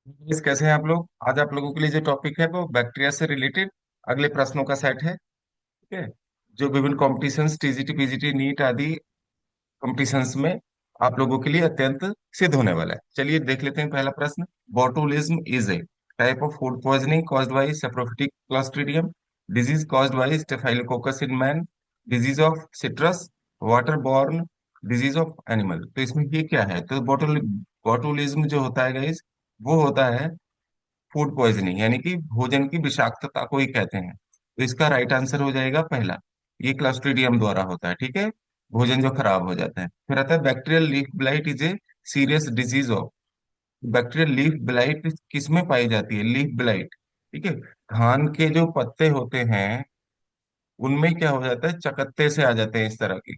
Guys, कैसे हैं आप लोग? आज आप लोगों के लिए जो टॉपिक है वो बैक्टीरिया से रिलेटेड अगले प्रश्नों का सेट है। ठीक है। जो विभिन्न कॉम्पिटिशन्स टीजीटी पीजीटी नीट आदि कॉम्पिटिशन्स में आप लोगों के लिए अत्यंत सिद्ध होने वाला है। चलिए देख लेते हैं पहला प्रश्न। Botulism is a type of food poisoning caused by saprophytic Clostridium, disease caused bye staphylococcus in man, disease of citrus, water borne, disease of animal. तो इसमें ये क्या है? तो बोटुलिज्म जो होता है गाइस, वो होता है फूड पॉइजनिंग, यानी कि भोजन की विषाक्तता को ही कहते हैं। तो इसका राइट आंसर हो जाएगा पहला। ये क्लॉस्ट्रिडियम द्वारा होता है। ठीक है। भोजन जो खराब हो जाता है। फिर आता है bacterial leaf blight is a serious disease of. Bacterial leaf blight किसमें पाई जाती है? Leaf blight. ठीक है। धान के जो पत्ते होते हैं उनमें क्या हो जाता है, चकत्ते से आ जाते हैं इस तरह के।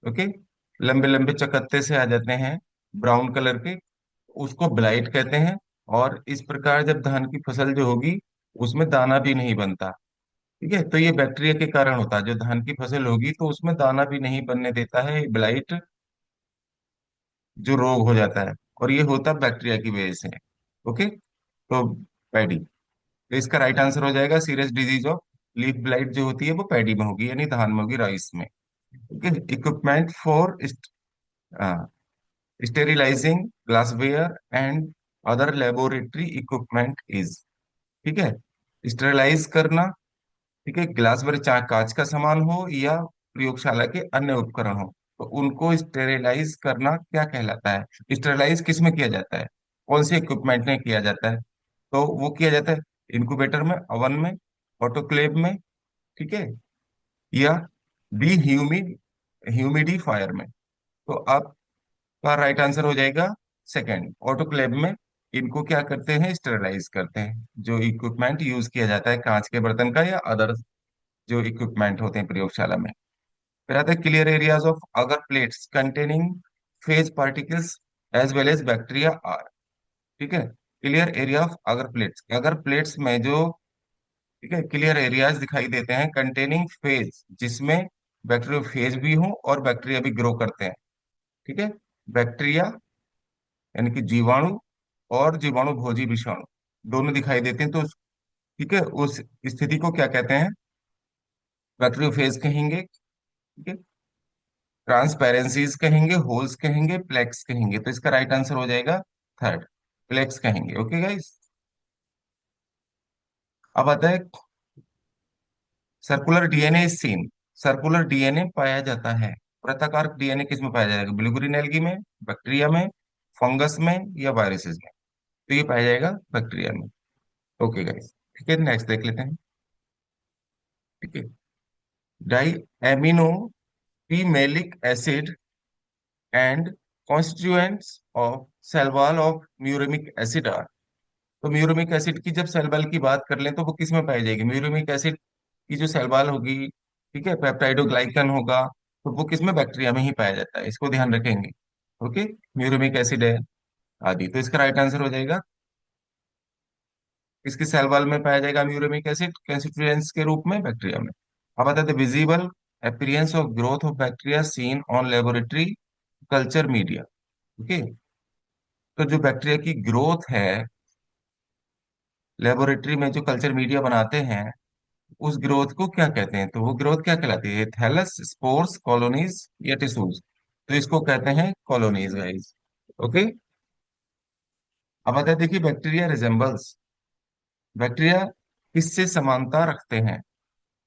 ओके। लंबे लंबे चकत्ते से आ जाते हैं, ब्राउन कलर के। उसको ब्लाइट कहते हैं। और इस प्रकार जब धान की फसल जो होगी उसमें दाना भी नहीं बनता। ठीक है। तो ये बैक्टीरिया के कारण होता है। जो धान की फसल होगी तो उसमें दाना भी नहीं बनने देता है ब्लाइट, जो रोग हो जाता है। और ये होता बैक्टीरिया की वजह से। ओके। तो पैडी। तो इसका राइट आंसर हो जाएगा serious disease of leaf blight जो होती है वो पैडी में होगी, यानी धान में होगी, राइस में। Okay. Equipment for sterilising glassware and other laboratory equipment is. ठीक है। स्टेरिलाइज करना। ठीक है। ग्लासवेयर चाहे कांच का सामान हो या प्रयोगशाला के अन्य उपकरण हो, तो उनको स्टेरिलाइज करना क्या कहलाता है? स्टेरिलाइज किस में किया जाता है? कौन से इक्विपमेंट में किया जाता है? तो वो किया जाता है इनक्यूबेटर में, ओवन में, ऑटोक्लेव में। ठीक है। या डी ह्यूमिडिफायर में। तो आपका राइट आंसर हो जाएगा सेकंड, ऑटोक्लेव में। इनको क्या करते हैं? स्टेरिलाइज करते हैं। जो इक्विपमेंट यूज किया जाता है कांच के बर्तन का या अदर जो इक्विपमेंट होते हैं प्रयोगशाला में। फिर आता है clear areas of agar plates containing phage particles as well as bacteria are. ठीक है। Clear area of agar plates, agar plates में जो, ठीक है, क्लियर एरियाज दिखाई देते हैं कंटेनिंग फेज, जिसमें बैक्टीरिया फेज भी हो और बैक्टीरिया भी ग्रो करते हैं। ठीक है। बैक्टीरिया यानी कि जीवाणु और जीवाणु भोजी विषाणु दोनों दिखाई देते हैं। तो ठीक है, उस स्थिति को क्या कहते हैं? बैक्टीरिया फेज कहेंगे। ठीक है। ट्रांसपेरेंसीज कहेंगे, होल्स कहेंगे, प्लेक्स कहेंगे। तो इसका राइट आंसर हो जाएगा थर्ड, प्लेक्स कहेंगे। Okay guys. अब आता है circular DNA is seen. Circular DNA पाया जाता है। वृत्ताकार डीएनए किस में पाया जाएगा? ब्लूग्रीन एल्गी में, बैक्टीरिया में, फंगस में या वायरसेस में? तो ये पाया जाएगा बैक्टीरिया में। Okay guys. ठीक है, नेक्स्ट देख लेते हैं। ठीक है। Diaminopimelic acid and constituents of cell wall of muramic acid are. तो म्यूरेमिक एसिड की जब सेल वॉल की बात कर लें तो वो किस में पाई जाएगी? म्यूरेमिक एसिड की जो सेल वॉल होगी, ठीक है, पेप्टाइडोग्लाइकन होगा, तो वो किस में? बैक्टीरिया में ही पाया जाता है। इसको ध्यान रखेंगे। ओके। म्यूरेमिक एसिड है आदि। तो इसका राइट आंसर हो जाएगा, इसकी सेल वॉल में पाया जाएगा म्यूरेमिक एसिड कंस्टिट्यूएंट्स के रूप में बैक्टीरिया में। अब आता है visible appearance of growth of bacteria seen on laboratory culture media. Okay. तो जो बैक्टीरिया की ग्रोथ है लेबोरेटरी में, जो कल्चर मीडिया बनाते हैं, उस ग्रोथ को क्या कहते हैं? तो वो ग्रोथ क्या कहलाती है? थैलस, स्पोर्स, कॉलोनीज या टिश्यूज? तो इसको कहते हैं कॉलोनीज गाइस। ओके। अब आता है, देखिए, बैक्टीरिया रिजेंबल्स। बैक्टीरिया किससे समानता रखते हैं?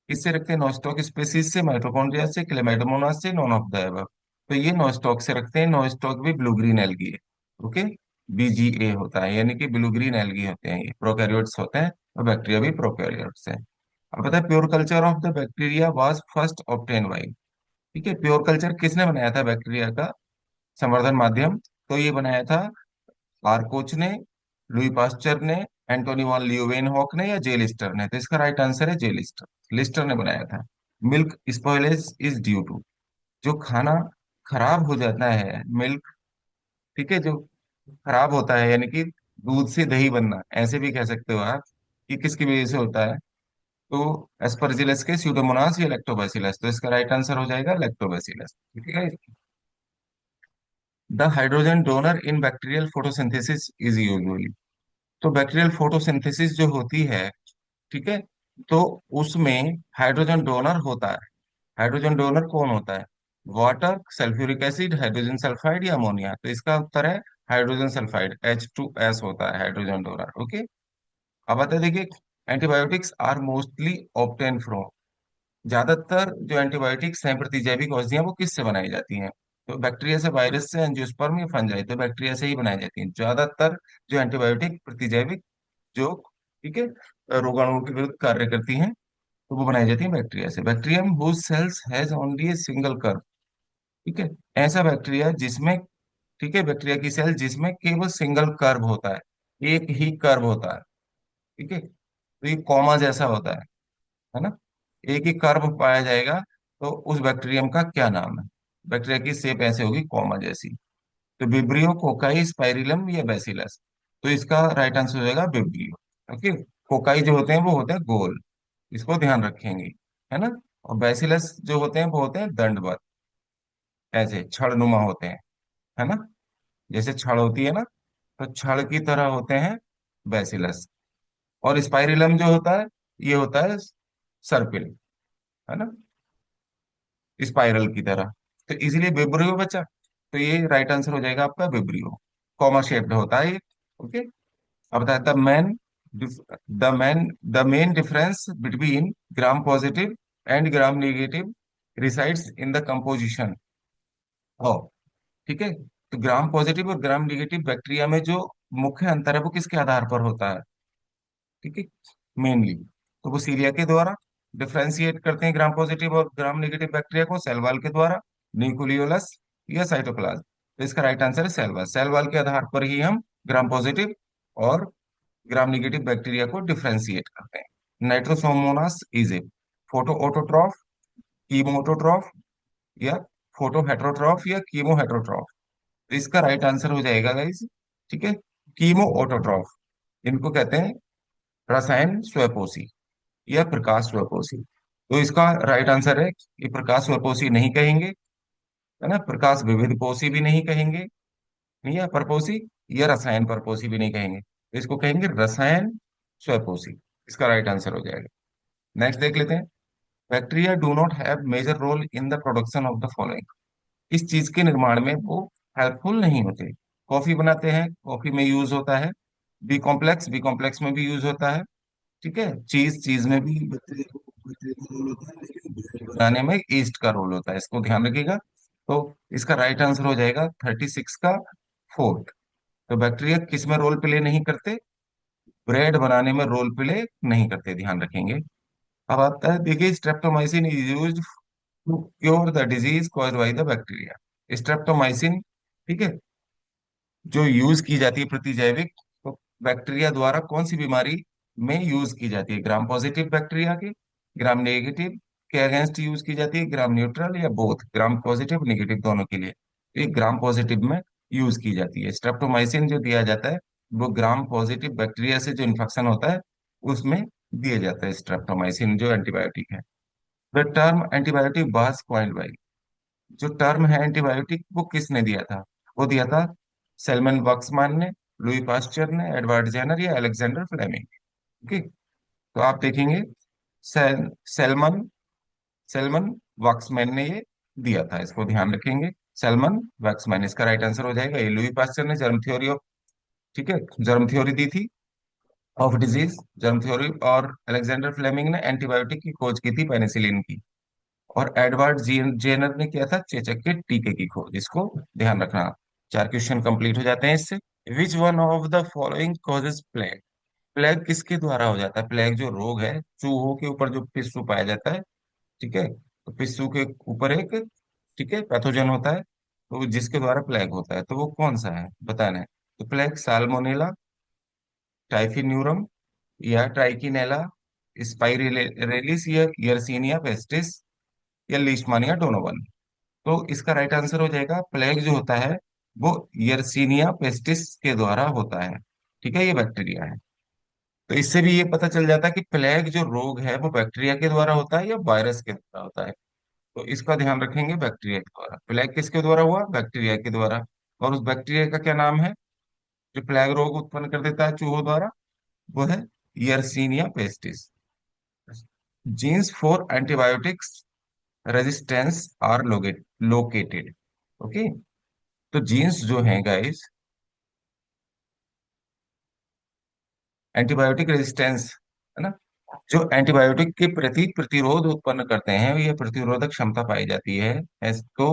किससे रखते हैं? नॉस्टॉक स्पेसीज से, माइटोकॉन्ड्रिया से, क्लेमाइडोमोनास से, नॉन ऑफ द अबव। तो ये नॉस्टॉक से रखते हैं। नॉस्टॉक भी ब्लू ग्रीन एल्गी है। ओके। बीजीए होता है, यानी कि ब्लू ग्रीन एल्गी होते हैं, ये प्रोकैरियोट्स होते हैं। और बैक्टीरिया भी प्रोकैरियोट्स है। अब पता है pure culture of the bacteria was first obtain bye. ठीक है। प्योर कल्चर किसने बनाया था बैक्टीरिया का संवर्धन माध्यम? तो ये बनाया था आर्कोच ने, लुई पास्चर ने, एंटोनी वॉन ल्यूवेनहॉक ने या जे लिस्टर ने? तो इसका राइट आंसर है जे लिस्टर। लिस्टर ने बनाया था। Milk spoilage is due to, जो खाना खराब हो जाता है, मिल्क, ठीक है, जो खराब होता है, यानी कि दूध से दही बनना, ऐसे भी कह सकते हो आप, कि किसकी वजह से होता है? तो एस्परजिलस के, स्यूडोमोनास या लैक्टोबैसिलस? तो इसका राइट आंसर हो जाएगा लैक्टोबैसिलस। ठीक है। The hydrogen donor in bacterial photosynthesis is usually. तो बैक्टीरियल फोटोसिंथेसिस जो होती है, ठीक है, तो उसमें हाइड्रोजन डोनर होता है। हाइड्रोजन डोनर कौन होता है? Water, sulphuric acid, hydrogen sulphide या अमोनिया? तो इसका उत्तर है हाइड्रोजन सल्फाइड, H2S होता है हाइड्रोजन डोनर। ओके। अब आता है, देखिए, antibiotics are mostly obtain from. ज्यादातर जो एंटीबायोटिक्स हैं प्रतिजैविक औषधियां, वो किससे बनाई जाती हैं? तो बैक्टीरिया से, वायरस से, एंजियोस्पर्म या फंजाई? तो बैक्टीरिया से ही बनाई जाती हैं ज्यादातर जो एंटीबायोटिक प्रतिजैविक, जो, ठीक है, रोगाणुओं के विरुद्ध कार्य करती हैं, तो वो बनाई जाती है बैक्टीरिया से। Bacterium whose cells has only a single curve. ठीक है, ऐसा बैक्टीरिया जिसमें, ठीक है, बैक्टीरिया की सेल जिसमें केवल सिंगल कर्व होता है, एक ही कर्व होता है। ठीक है, तो ये कॉमा जैसा होता है ना, एक ही कर्व पाया जाएगा। तो उस बैक्टीरियम का क्या नाम है? बैक्टीरिया की शेप ऐसे होगी कॉमा जैसी। तो विब्रियो, कोकाई, स्पाइरिलम या बेसिलस? तो इसका राइट आंसर हो जाएगा विब्रियो। ओके। कोकाई जो होते हैं वो होते हैं गोल, इसको ध्यान रखेंगे, है ना। और बेसिलस जो होते हैं वो होते हैं दंडवत, ऐसे छड़ नुमा होते हैं, है ना, जैसे छड़ होती है ना, तो छड़ की तरह होते हैं बेसिलस। और स्पाइरिलम जो होता है, ये होता है सर्पिल, है ना, स्पाइरल की तरह। तो इसीलिए विब्रियो बचा। तो ये राइट आंसर हो जाएगा आपका विब्रियो, कॉमा शेप्ड होता है ये। ओके। अब बताया, the main difference between gram positive and gram negative resides in the composition of. ठीक है, तो ग्राम पॉजिटिव और ग्राम नेगेटिव बैक्टीरिया में जो मुख्य अंतर है वो किसके आधार पर होता है? ठीक है, मेनली तो वो सीलिया के द्वारा डिफ्रेंशिएट करते हैं ग्राम पॉजिटिव और ग्राम नेगेटिव बैक्टीरिया को, सेल वॉल के द्वारा, न्यूक्लियोलस या साइटोप्लाज्म। तो इसका राइट आंसर है सेल वॉल। सेल वॉल के आधार पर ही हम ग्राम पॉजिटिव और ग्राम नेगेटिव बैक्टीरिया को डिफ्रेंशिएट करते हैं। Nitrosomonas is a photo autotroph, chemo autotroph, या फोटो हेट्रोट्रॉफ या कीमो हेट्रोट्रॉफ? तो इसका राइट आंसर हो जाएगा गाइस, ठीक है, कीमो ऑटोट्रॉफ। इनको कहते हैं रसायन स्वयंपोषी या प्रकाश स्वयंपोषी। तो इसका राइट आंसर है, ये प्रकाश स्वयंपोषी नहीं कहेंगे, है ना, प्रकाश विविध पोषी भी नहीं कहेंगे, नहीं है परपोषी, या रसायन परपोषी भी नहीं कहेंगे, तो इसको कहेंगे रसायन स्वयंपोषी। इसका राइट आंसर हो जाएगा। नेक्स्ट देख लेते हैं। Bacteria do not have major role in the production of the following. इस चीज के निर्माण में वो हेल्पफुल नहीं होते। कॉफी बनाते हैं, कॉफी में यूज होता है। बी कॉम्प्लेक्स में भी यूज होता है। ठीक है, चीज में भी बैक्टीरिया का रोल होता है, लेकिन ब्रेड बनाने में ईस्ट का रोल होता है, इसको ध्यान रखिएगा। तो इसका राइट आंसर हो जाएगा 36 का फोर्थ। तो बैक्टीरिया किस में रोल प्ले नहीं करते? ब्रेड बनाने में रोल प्ले नहीं करते, ध्यान रखेंगे। अब आता है, देखिए, streptomycin is used to cure the disease caused by the bacteria. Streptomycin, ठीक है, जो यूज की जाती है प्रतिजैविक, तो बैक्टीरिया द्वारा कौन सी बीमारी में यूज की जाती है? ग्राम पॉजिटिव बैक्टीरिया के, ग्राम नेगेटिव के अगेंस्ट यूज की जाती है, ग्राम न्यूट्रल, या बोथ, ग्राम पॉजिटिव नेगेटिव दोनों के लिए? तो ये ग्राम पॉजिटिव में यूज की जाती है। स्ट्रेप्टोमाइसिन जो दिया जाता है, वो ग्राम पॉजिटिव बैक्टीरिया से जो इन्फेक्शन होता है उसमें दिया जाता है स्ट्रेप्टोमाइसिन, जो एंटीबायोटिक है। The term antibiotic was coined bye, जो टर्म है एंटीबायोटिक वो किसने दिया था? वो दिया था सेलमन वक्समान ने, लुई पास्चर ने, एडवर्ड जेनर या अलेक्जेंडर फ्लेमिंग। ओके। तो आप देखेंगे, सेलमन सेलमन वक्समैन ने ये दिया था, इसको ध्यान रखेंगे। सेलमन वक्समैन इसका राइट आंसर हो जाएगा। ये लुई पास्चर ने जर्म थ्योरी ऑफ, ठीक है, जर्म थ्योरी दी थी ऑफ डिजीज, जर्म थ्योरी। और अलेक्जेंडर फ्लेमिंग ने एंटीबायोटिक की खोज की थी, पेनिसिलिन की। और एडवर्ड जेनर ने किया था चेचक के टीके की खोज, इसको ध्यान रखना। चार क्वेश्चन कंप्लीट हो जाते हैं इससे। Which one of the following causes plague? Plague किसके द्वारा हो जाता है? प्लेग जो रोग है, चूहों के ऊपर जो पिस्सू पाया जाता है, ठीक है, तो पिस्सू के ऊपर एक, ठीक है, पैथोजन होता है, तो जिसके द्वारा प्लेग होता है, तो वो कौन सा है बताना है। तो प्लेग साल्मोनेला, टाइफिन्यूरम, या ट्राइकिनेला स्पाइरेलिस, या यर्सीनिया पेस्टिस, या लीशमानिया डोनोवन? तो इसका राइट आंसर हो जाएगा, प्लेग जो होता है वो यर्सीनिया पेस्टिस के द्वारा होता है। ठीक है, ये बैक्टीरिया है। तो इससे भी ये पता चल जाता है कि प्लेग जो रोग है वो बैक्टीरिया के द्वारा होता है या वायरस के द्वारा होता है। तो इसका ध्यान रखेंगे, बैक्टीरिया के द्वारा। प्लेग किसके द्वारा हुआ? बैक्टीरिया के द्वारा। और उस बैक्टीरिया का क्या नाम है? जो प्लेग रोग उत्पन्न कर देता है चूहों द्वारा, वो है Yersinia pestis. Genes for antibiotics resistance are located. Okay. तो जीन्स जो हैं गाइस, एंटीबायोटिक रेजिस्टेंस, है ना, जो एंटीबायोटिक के प्रति प्रतिरोध उत्पन्न करते हैं, ये प्रतिरोधक क्षमता पाई जाती है। तो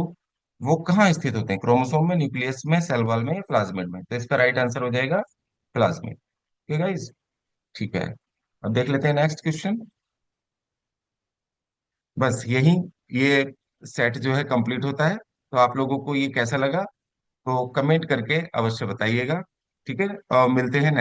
वो कहाँ स्थित होते हैं? क्रोमोसोम में, न्यूक्लियस में, सेल वॉल में, या प्लाज्मिड में? तो इसका राइट आंसर हो जाएगा प्लाज्मिड। ठीक है गाइस। ठीक है, अब देख लेते हैं नेक्स्ट क्वेश्चन। बस यही, ये सेट जो है कंप्लीट होता है। तो आप लोगों को ये कैसा लगा, तो कमेंट करके अवश्य बताइएगा। ठीक है, और मिलते हैं नेक्स्ट।